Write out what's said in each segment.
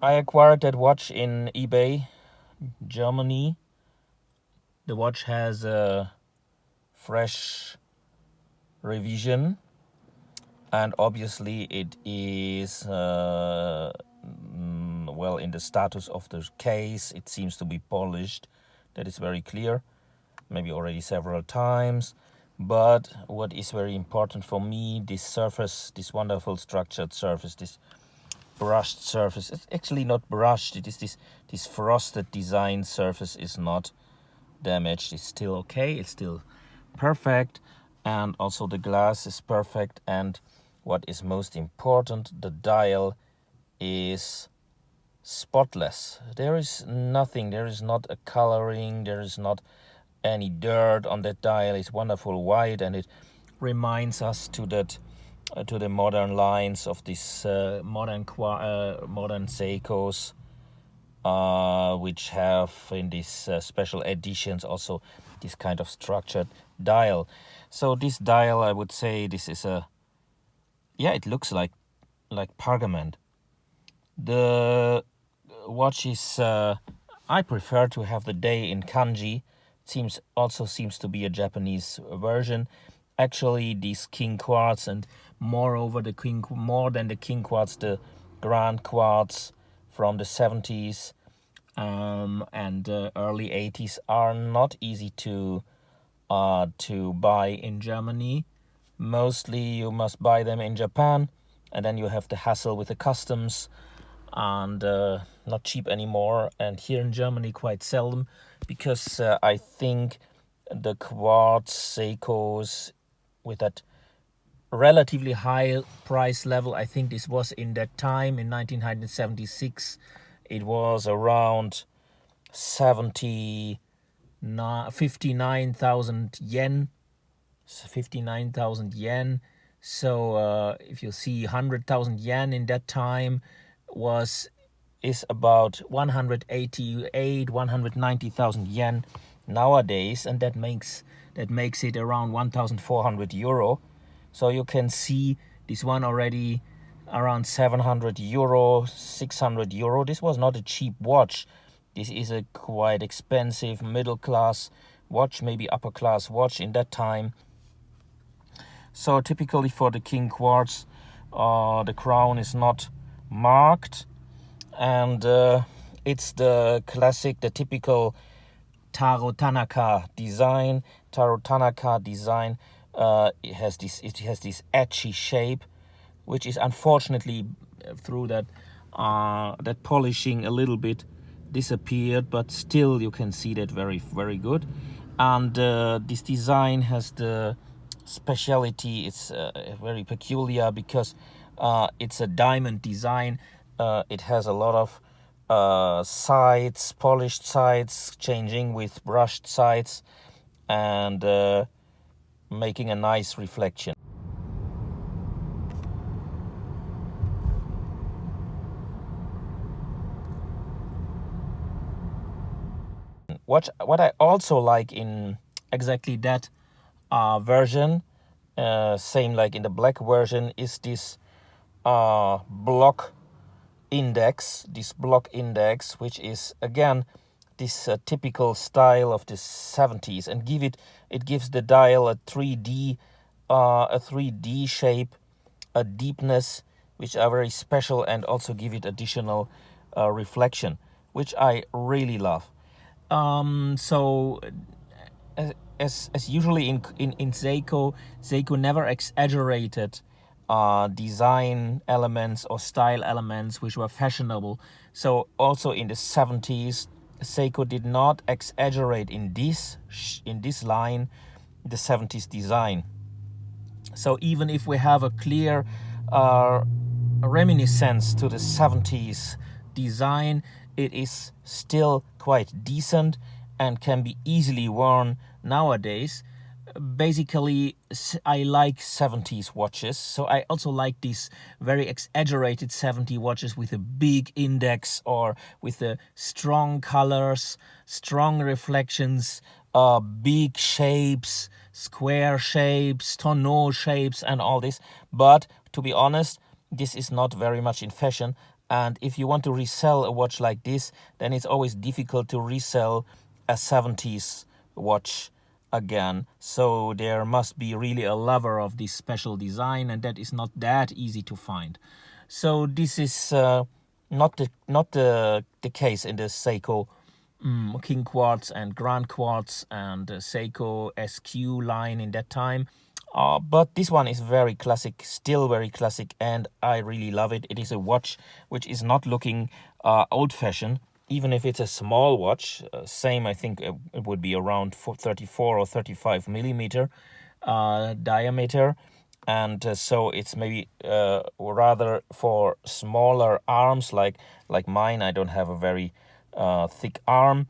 I acquired that watch in eBay, Germany. The watch has a fresh revision, and obviously it is well, in the status of the case. It seems to be polished. That is very clear, maybe already several times. But what is very important for me, this surface, this wonderful structured surface, this brushed surface. It's actually not brushed. It is this frosted design surface is not damaged. It's still okay. It's still perfect, and also the glass is perfect. And what is most important, the dial is spotless. There is nothing. There is not a coloring. There is not any dirt on that dial. It's wonderful white, and it reminds us to that. To the modern lines of these modern Seikos, which have in these special editions also this kind of structured dial. So this dial, I would say, this is it looks like Pergament. The watch is I prefer to have the day in kanji. Seems to be a Japanese version. Actually, this King Quartz, and moreover more than the King Quartz, the Grand Quartz from the 70s and early 80s are not easy to buy in Germany. Mostly you must buy them in Japan, and then you have the hassle with the customs, and not cheap anymore. And here in Germany, quite seldom, because I think the Quartz Seikos with that relatively high price level, I think this was in that time in 1976, it was around 59,000 yen. 59,000 yen. So if you see 100,000 yen in that time is about 190,000 yen nowadays, and that makes it around 1,400 euro. So you can see this one already around 700 euro, 600 euro. This was not a cheap watch. This is a quite expensive middle class watch, maybe upper class watch in that time. So typically for the King Quartz, the crown is not marked, and it's the classic, the typical Taro Tanaka design. It has this edgy shape, which is unfortunately through that polishing a little bit disappeared, but still you can see that very, very good. And this design has the speciality. It's very peculiar because it's a diamond design. It has a lot of sides, polished sides, changing with brushed sides, and making a nice reflection. What I also like in exactly that version, same like in the black version, is this block index, which is again this typical style of the 70s, and it gives the dial a 3D shape, a deepness, which are very special, and also give it additional reflection, which I really love. So as usually in Seiko never exaggerated design elements or style elements which were fashionable. So also in the 70s, Seiko did not exaggerate in this line the 70s design. So even if we have a clear reminiscence to the 70s design, it is still quite decent and can be easily worn nowadays. Basically, I like 70s watches, so I also like these very exaggerated 70s watches with a big index or with the strong colors, strong reflections, big shapes, square shapes, tonneau shapes, and all this. But to be honest, this is not very much in fashion. And if you want to resell a watch like this, then it's always difficult to resell a 70s watch again. So there must be really a lover of this special design, and that is not that easy to find. So this is not the case in the Seiko King Quartz and Grand Quartz and Seiko SQ line in that time. But this one is very classic, still very classic, and I really love it. It is a watch which is not looking old-fashioned, even if it's a small watch. Same, I think it would be around 34 or 35 millimeter diameter. And so it's maybe rather for smaller arms like mine. I don't have a very thick arm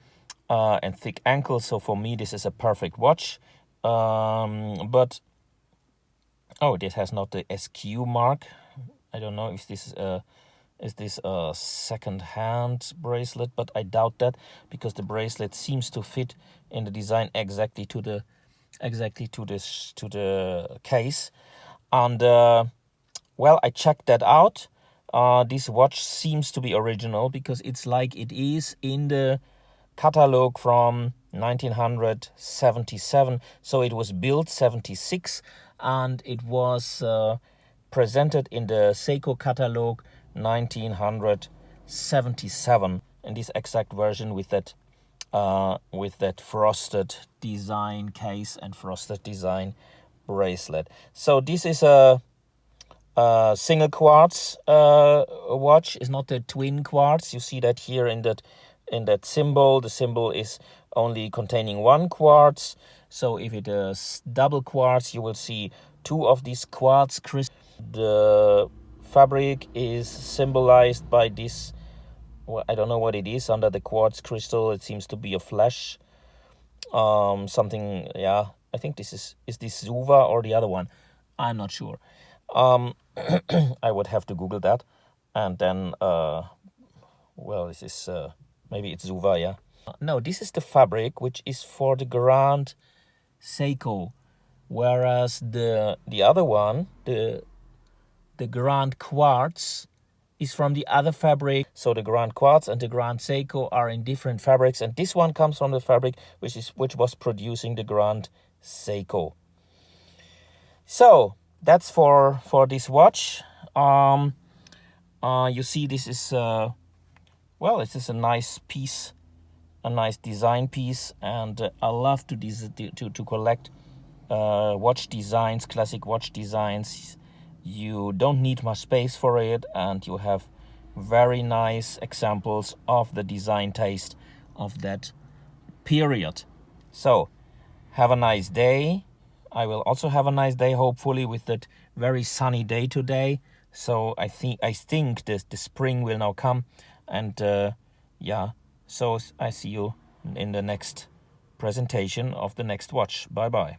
and thick ankle, so for me this is a perfect watch. But oh, this has not the SQ mark. I don't know if this is this a second-hand bracelet, but I doubt that, because the bracelet seems to fit in the design exactly to the case. And well, I checked that out. This watch seems to be original, because it's like it is in the catalog from 1977. So it was built 76, and it was presented in the Seiko catalog 1977 in this exact version with that frosted design case and frosted design bracelet. So this is a single quartz watch. It's not a twin quartz. You see that here in that symbol. The symbol is only containing one quartz. So if it is double quartz, you will see two of these quartz crystals. The fabric is symbolized by this, well, I don't know what it is under the quartz crystal. It seems to be a flash, something. Yeah, I think this is this Suva or the other one? I'm not sure. I would have to Google that. And then well, this is maybe it's Suva, yeah. No, this is the fabric which is for the Grand Seiko, whereas the other one, the Grand Quartz, is from the other fabric. So the Grand Quartz and the Grand Seiko are in different fabrics, and this one comes from the fabric which was producing the Grand Seiko. So that's for this watch. You see, this is well, this is a nice piece, a nice design piece, and I love to collect watch designs, classic watch designs. You don't need much space for it, and you have very nice examples of the design taste of that period. So have a nice day. I will also have a nice day, hopefully, with that very sunny day today. So I think the spring will now come, and yeah. So I see you in the next presentation of the next watch. Bye bye.